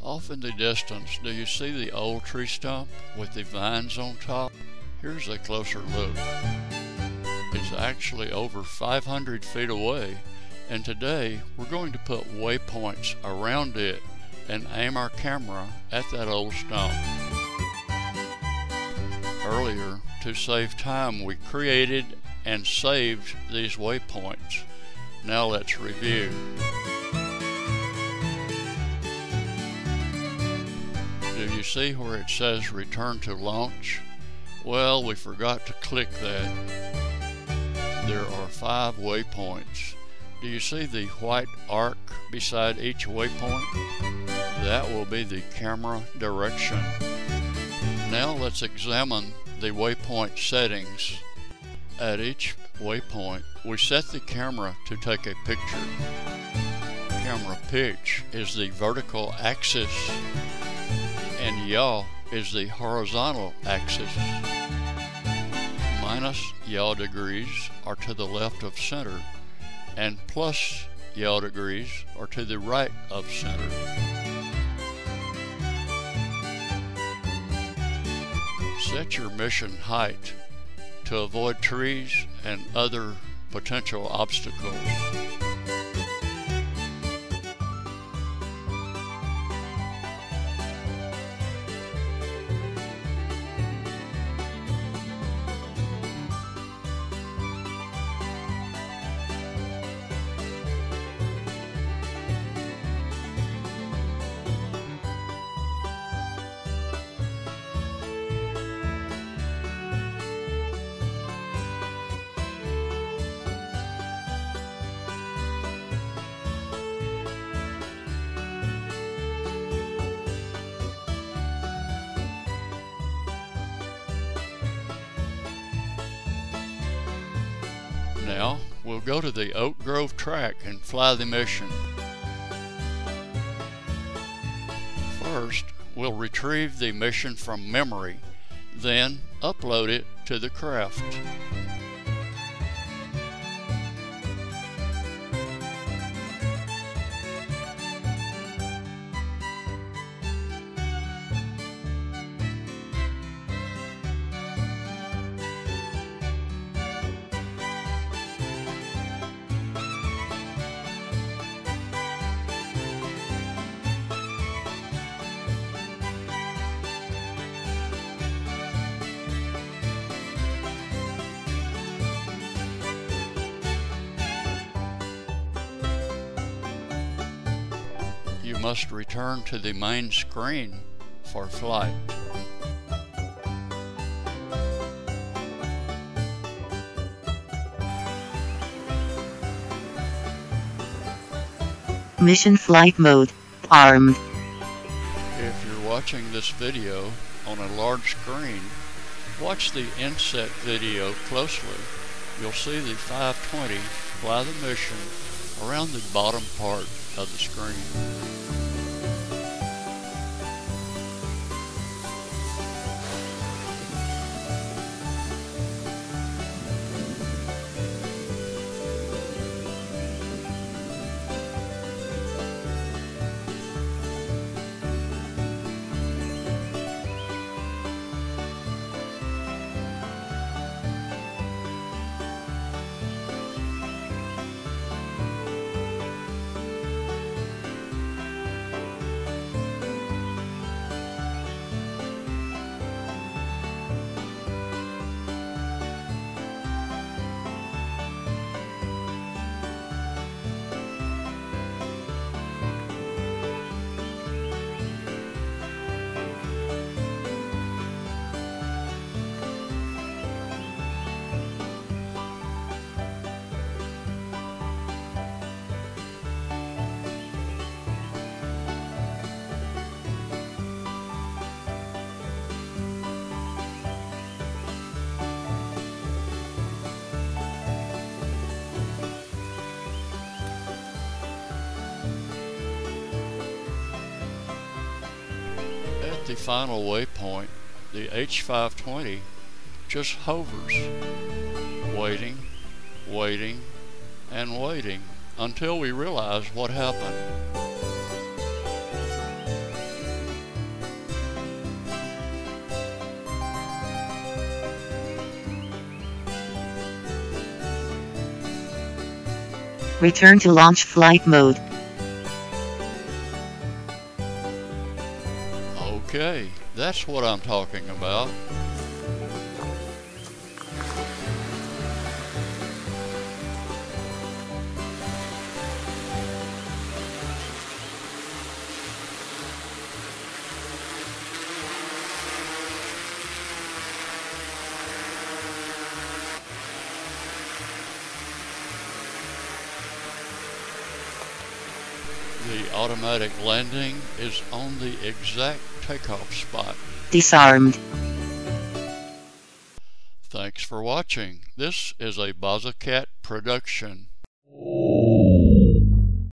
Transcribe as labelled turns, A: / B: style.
A: Off in the distance, do you see the old tree stump with the vines on top? Here's a closer look. It's actually over 500 feet away, and today we're going to put waypoints around it and aim our camera at that old stump. Earlier, to save time, we created and saved these waypoints. Now let's review. Do you see where it says return to launch? Well, we forgot to click that. There are 5 waypoints. Do you see the white arc beside each waypoint? That will be the camera direction. Now let's examine the waypoint settings. At each waypoint, we set the camera to take a picture. Camera pitch is the vertical axis, and yaw is the horizontal axis. Minus yaw degrees are to the left of center, and plus yaw degrees are to the right of center. Set your mission height to avoid trees and other potential obstacles. Now, we'll go to the Oak Grove track and fly the mission. First, we'll retrieve the mission from memory, then upload it to the craft. You must return to the main screen for flight.
B: Mission flight mode armed.
A: If you're watching this video on a large screen, watch the inset video closely. You'll see the 520 fly the mission around the bottom part of the screen. At the final waypoint, the H520 just hovers, waiting, waiting, and waiting until we realize what happened.
B: Return to launch flight mode.
A: Okay, that's what I'm talking about. The automatic landing is on the exact takeoff spot.
B: Disarmed.
A: Thanks for watching. This is a BazaCat production.